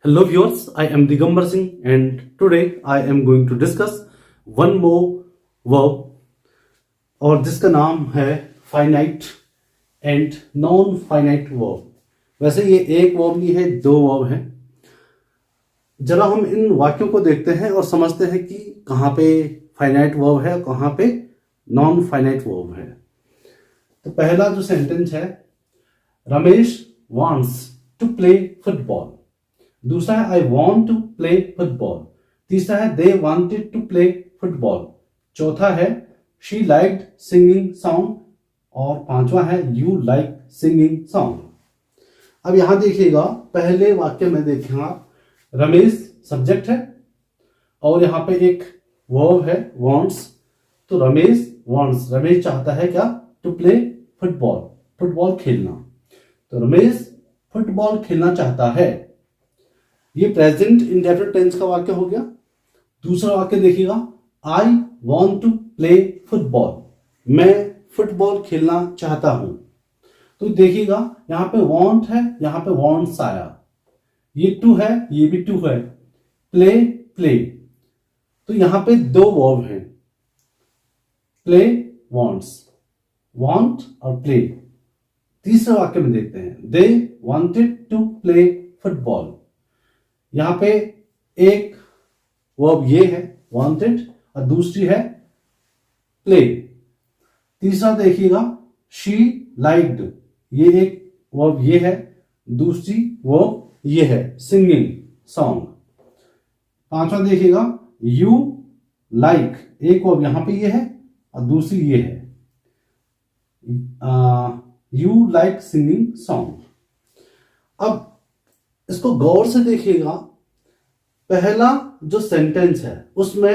Hello viewers, I am Digambar Singh and today I am going to discuss one more verb और जिसका नाम है finite and non finite verb. वैसे ये एक वर्ब नहीं है, दो वर्ब हैं। जरा हम इन वाक्यों को देखते हैं और समझते हैं कि कहाँ पे फाइनाइट वर्ब है, कहाँ पे नॉन फाइनाइट वर्ब है। तो पहला जो सेंटेंस है, Ramesh wants to play football. दूसरा है I want to play football. तीसरा है they wanted to play football. चौथा है शी लाइक्ड सिंगिंग सॉन्ग और पांचवा है यू लाइक सिंगिंग सॉन्ग। अब यहां देखिएगा, पहले वाक्य में देखिएगा रमेश सब्जेक्ट है और यहां पे एक वर्ब है वांट्स। तो रमेश वांट्स, रमेश चाहता है क्या? टू प्ले फुटबॉल, फुटबॉल खेलना। तो रमेश फुटबॉल खेलना चाहता है। ये प्रेजेंट इंडेफिनिट टेंस का वाक्य हो गया। दूसरा वाक्य देखिएगा, I want to play football, मैं फुटबॉल खेलना चाहता हूं। तो देखिएगा यहां पे वॉन्ट है, यहां पे वॉन्ट्स आया, ये टू है, ये भी टू है, प्ले प्ले। तो यहां पे दो वर्ब हैं, प्ले वॉन्ट्स, वॉन्ट और प्ले। तीसरे वाक्य में देखते हैं, they wanted to play football. यहां पे एक वर्ब ये है वांटेड और दूसरी है प्ले। तीसरा देखिएगा शी लाइक्ड, ये एक वर्ब ये है, दूसरी वर्ब ये है सिंगिंग सॉन्ग। पांचवा देखिएगा यू लाइक, एक वर्ब यहां पे ये है और दूसरी ये है यू लाइक सिंगिंग सॉन्ग। अब इसको गौर से देखिएगा, पहला जो सेंटेंस है उसमें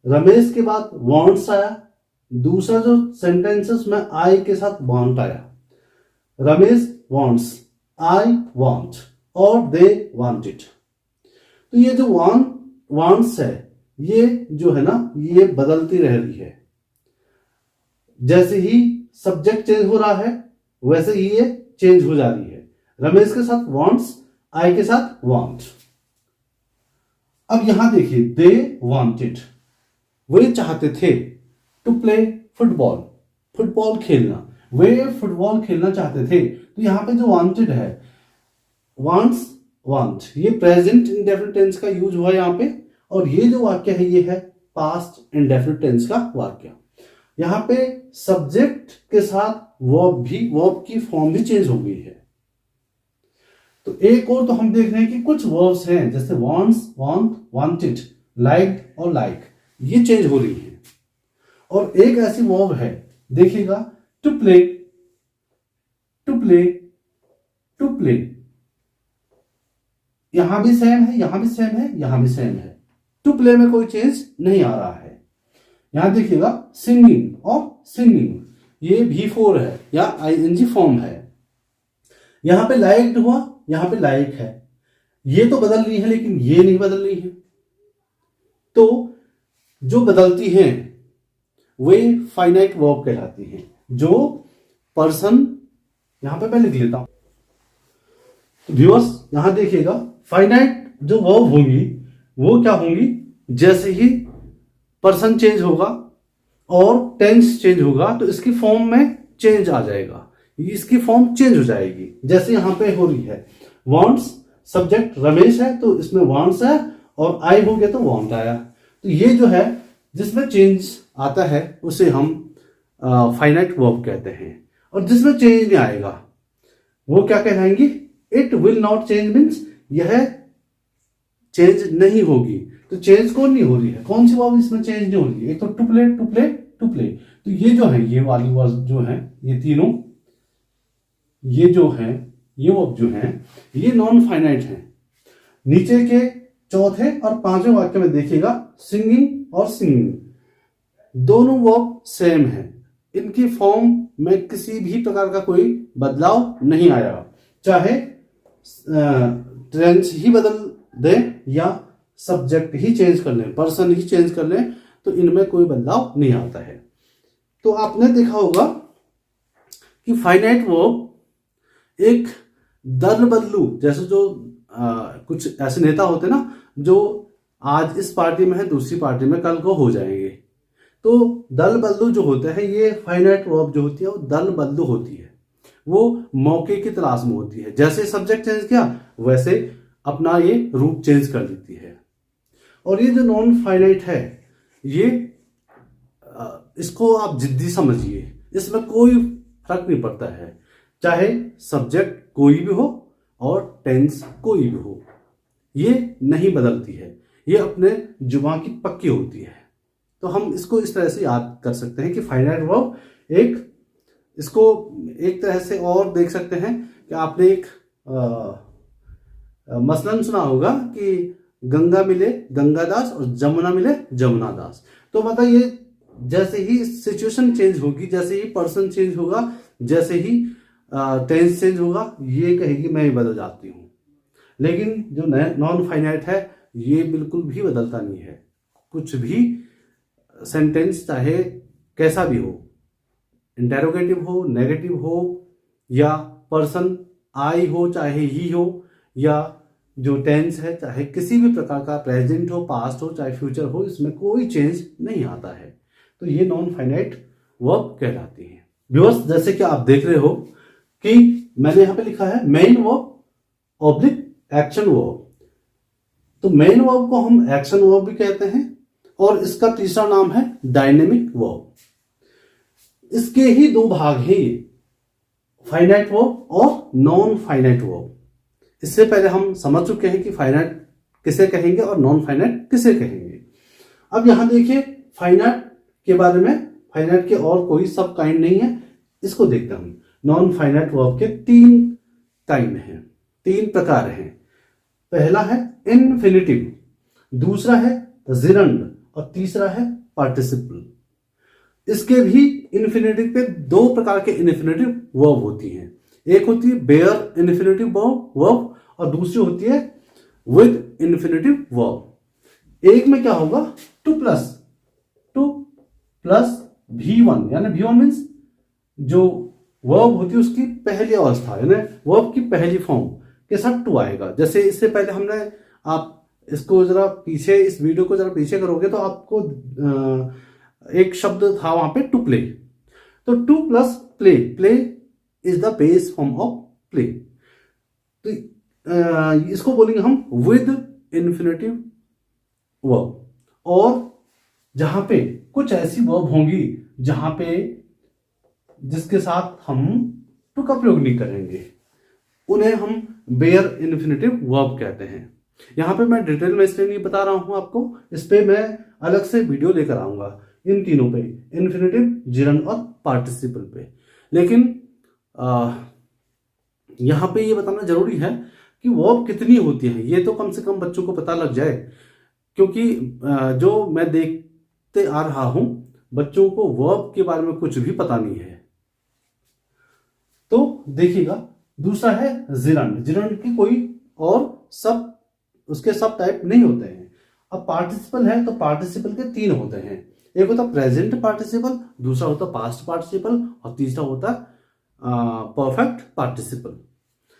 रमेश के बाद वांट्स आया, दूसरा जो सेंटेंस है उसमें आई के साथ वांट आया। रमेश वांट्स, आई वांट और दे वांटेड। तो ये जो वांट्स है, ये जो है ना, ये बदलती रह रही है। जैसे ही सब्जेक्ट चेंज हो रहा है वैसे ही ये चेंज हो जा रही है। रमेश के साथ वांट्स, आई के साथ वांट। अब यहां देखिए, दे वांटेड, वे चाहते थे, टू प्ले फुटबॉल, फुटबॉल खेलना, वे फुटबॉल खेलना चाहते थे। तो यहां पे जो वांटेड है, वांट्स वांट, ये प्रेजेंट इंडेफिनिट टेंस का यूज हुआ यहां पे। और ये जो वाक्य है ये है पास्ट इंडेफिनिट टेंस का वाक्य। यहां पे सब्जेक्ट के साथ वर्ब की फॉर्म भी चेंज हो गई है। तो एक और तो हम देख रहे हैं कि कुछ वर्ब्स हैं जैसे वांट्स, वांट, वांटेड, लाइक्ड और लाइक, ये चेंज हो रही है। और एक ऐसी वर्ब है, देखिएगा, to play, to play, to play. यहां भी सेम है, यहां भी सेम है, यहां भी सेम है। टू प्ले में कोई चेंज नहीं आ रहा है। यहां देखिएगा सिंगिंग और सिंगिंग, ये V4 है या ING फॉर्म है। यहां पे लाइक्ड हुआ, यहां पे लाइक है, ये तो बदल रही है लेकिन ये नहीं बदल रही है। तो जो बदलती हैं वे फाइनाइट वर्ब कहलाती हैं। जो पर्सन, यहां पे मैं लिख लेता हूं। तो व्यूअर्स यहां देखिएगा, फाइनाइट जो वर्ब होंगी वो क्या होंगी, जैसे ही पर्सन चेंज होगा और टेंस चेंज होगा तो इसकी फॉर्म में चेंज आ जाएगा, इसकी फॉर्म चेंज हो जाएगी। जैसे यहां पे हो रही है, वांट्स, सब्जेक्ट रमेश है तो इसमें वांट्स है और आई हो गया तो वांट आया। तो ये जो है जिसमें चेंज आता है उसे हम फाइनाइट वर्ब कहते हैं। और जिसमें चेंज नहीं आएगा वो क्या कहलाएंगी, it will not change, means यह चेंज नहीं होगी। तो चेंज कौन नहीं हो रही है, कौन सी वर्ब इसमें चेंज नहीं हो रही है? एक तो to play, to play, to play. तो ये जो है, ये वाली वर्ब जो है, ये तीनों, ये जो है, ये वर्ब जो है, ये नॉन फाइनाइट है। नीचे के चौथे और पांचवें वाक्य में देखिएगा, सिंगिंग और सिंगिंग, दोनों वर्ब सेम है। इनकी फॉर्म में किसी भी प्रकार का कोई बदलाव नहीं आया, चाहे टेंस ही बदल दे या सब्जेक्ट ही चेंज कर लें, पर्सन ही चेंज कर लें, तो इनमें कोई बदलाव नहीं आता है। तो आपने देखा होगा कि फाइनाइट वर्ब एक दल बदलू, जैसे जो कुछ ऐसे नेता होते ना जो आज इस पार्टी में है, दूसरी पार्टी में कल को हो जाएंगे। तो दल बदलू जो होता है, ये फाइनाइट वर्ब जो होती है वो दल बदलू होती है, वो मौके की तलाश में होती है। जैसे सब्जेक्ट चेंज किया वैसे अपना ये रूप चेंज कर देती है। और ये जो नॉन फाइनाइट है, ये इसको आप जिद्दी समझिए, इसमें कोई फर्क नहीं पड़ता है, चाहे सब्जेक्ट कोई भी हो और टेंस कोई भी हो, ये नहीं बदलती है, ये अपने जुबान की पक्की होती है। तो हम इसको इस तरह से याद कर सकते हैं कि फाइनाइट वर्ब इसको एक तरह से और देख सकते हैं कि आपने एक मसलन सुना होगा कि गंगा मिले गंगादास और जमुना मिले जमुना दास। तो मतलब ये जैसे ही सिचुएशन चेंज होगी, जैसे ही पर्सन चेंज होगा, जैसे ही टेंस चेंज होगा, ये कहेगी मैं ही बदल जाती हूँ। लेकिन जो नॉन फाइनाइट है ये बिल्कुल भी बदलता नहीं है। कुछ भी सेंटेंस चाहे कैसा भी हो, इंटेरोगेटिव हो, नेगेटिव हो, या पर्सन आई हो चाहे ही हो, या जो टेंस है चाहे किसी भी प्रकार का प्रेजेंट हो, पास्ट हो चाहे फ्यूचर हो, इसमें कोई चेंज नहीं आता है। तो ये नॉन फाइनाइट वर्ब कहलाती है। व्यूअर्स, जैसे कि आप देख रहे हो कि मैंने यहां पे लिखा है main verb oblique action verb. तो मेन वर्ब को हम एक्शन वर्ब भी कहते हैं और इसका तीसरा नाम है डायनेमिक वर्ब। इसके ही दो भाग हैं, ये फाइनाइट वर्ब और नॉन फाइनाइट वर्ब। इससे पहले हम समझ चुके हैं कि फाइनाइट किसे कहेंगे और नॉन फाइनाइट किसे कहेंगे। अब यहां देखिए फाइनाइट के बारे में, फाइनाइट के और कोई सब काइंड नहीं है, इसको देखते हैं। नॉन फाइनाइट वर्ब के 3 काइंड हैं, 3 प्रकार हैं। पहला है इन्फिनिटिव, दूसरा है जिरंड और तीसरा है पार्टिसिपल। इसके भी इन्फिनिटिव पे 2 प्रकार के इन्फिनिटिव वर्ब होती हैं। एक होती है बेयर इन्फिनिटिव वर्ब और दूसरी होती है विद इन्फिनिटिव वर्ब। एक में क्या होगा, टू प्लस V1, यानी V1 मीन्स जो वर्ब होती है उसकी पहली अवस्था, यानी वर्ब की पहली फॉर्म के साथ टू आएगा। जैसे इससे पहले हमने, आप इसको जरा पीछे, इस वीडियो को जरा पीछे करोगे तो आपको एक शब्द था वहां पे, टू प्ले। तो two plus play, play is the base form of play. तो इसको बोलेंगे हम विद इन्फिनिटिव वर्ब। और जहां पे कुछ ऐसी वर्ब होंगी जहां पे जिसके साथ हम टू का प्रयोग नहीं करेंगे, उन्हें हम बेयर इन्फिनिटिव वर्ब कहते हैं। यहां पे मैं डिटेल में इसलिए नहीं बता रहा हूं आपको, इस पे मैं अलग से वीडियो लेकर आऊंगा, इन तीनों पे, इन्फिनिटिव, जिरंड और पार्टिसिपल पे। लेकिन यहां पे ये बताना जरूरी है कि वर्ब कितनी होती है, ये तो कम से कम बच्चों को पता लग जाए, क्योंकि जो मैं देखते आ रहा हूं बच्चों को वर्ब के बारे में कुछ भी पता नहीं है। तो देखिएगा, दूसरा है जिरंड। जिरंड की कोई और सब, उसके सब टाइप नहीं होते हैं। अब पार्टिसिपल है तो पार्टिसिपल के 3 होते हैं। एक होता प्रेजेंट पार्टिसिपल, दूसरा होता पास्ट पार्टिसिपल और तीसरा होता परफेक्ट पार्टिसिपल।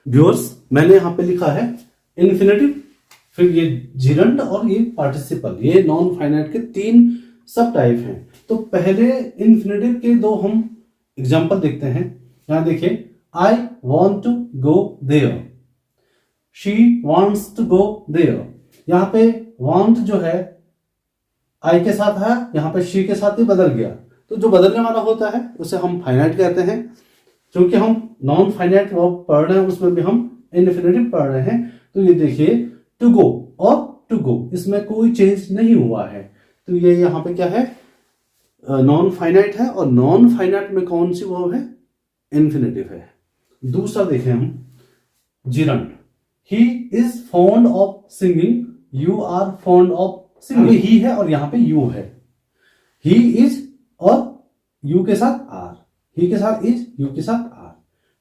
व्यूअर्स, मैंने यहां पे लिखा है इन्फिनिटिव, फिर ये जिरंड और ये पार्टिसिपल, ये नॉन फाइनाइट के 3 सब टाइप हैं। तो पहले इन्फिनिटिव के 2 हम एग्जांपल देखते हैं। यहां देखिए, I want to go there, she wants to go there. यहां पे वॉन्ट जो है आई के साथ है, यहां पे शी के साथ ही बदल गया। तो जो बदलने वाला होता है उसे हम फाइनाइट कहते हैं। क्योंकि हम नॉन फाइनाइट वर्ब पढ़ रहे हैं, उसमें भी हम इन्फिनिटिव पढ़ रहे हैं। तो ये देखिए, टू गो और टू गो, इसमें कोई चेंज नहीं हुआ है। तो ये यहां पे क्या है, नॉन फाइनाइट है। और नॉन फाइनाइट में कौन सी वर्ब है, इन्फिनिटिव है। दूसरा देखें हम, gerund. He is fond of singing, you are fond of singing. ही है और यहां पे यू है। ही इज और यू के साथ आर, ही के साथ इज, यू के साथ are.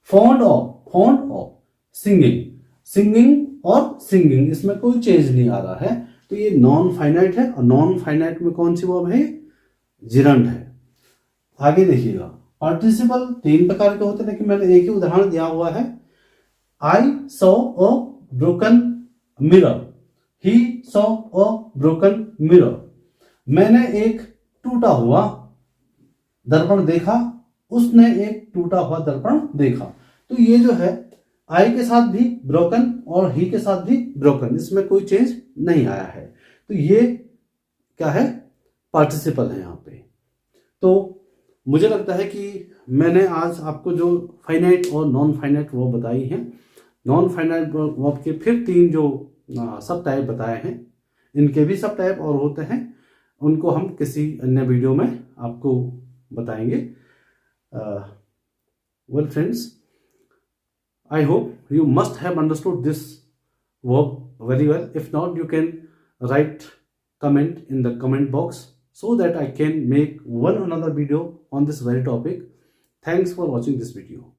Fond of singing, singing और सिंगिंग, इसमें कोई चेंज नहीं आ रहा है। तो ये नॉन फाइनाइट है। और नॉन फाइनाइट में कौन सी वर्ब है, जिरंड है। आगे देखिएगा, पार्टिसिपल 3 प्रकार के होते हैं, लेकिन मैंने एक ही उदाहरण दिया हुआ है। I saw a broken mirror. He saw a broken mirror. मैंने एक टूटा हुआ दर्पण देखा, उसने एक टूटा हुआ दर्पण देखा। तो ये जो है आई के साथ भी ब्रोकन और ही के साथ भी ब्रोकन, इसमें कोई चेंज नहीं आया है। तो ये क्या है, पार्टिसिपल है यहाँ पे। तो मुझे लगता है कि मैंने आज आपको जो फाइनाइट और नॉन फाइनाइट वर्ब बताई हैं, नॉन फाइनाइट वर्ब के फिर 3 जो सब टाइप बताए हैं, इनके भी सब टाइप और होते हैं, उनको हम किसी अन्य वीडियो में आपको बताएंगे। Well friends, I hope you must have understood this verb very well. If not, you can write comment in the comment box so that I can make one another video on this very topic. Thanks for watching this video.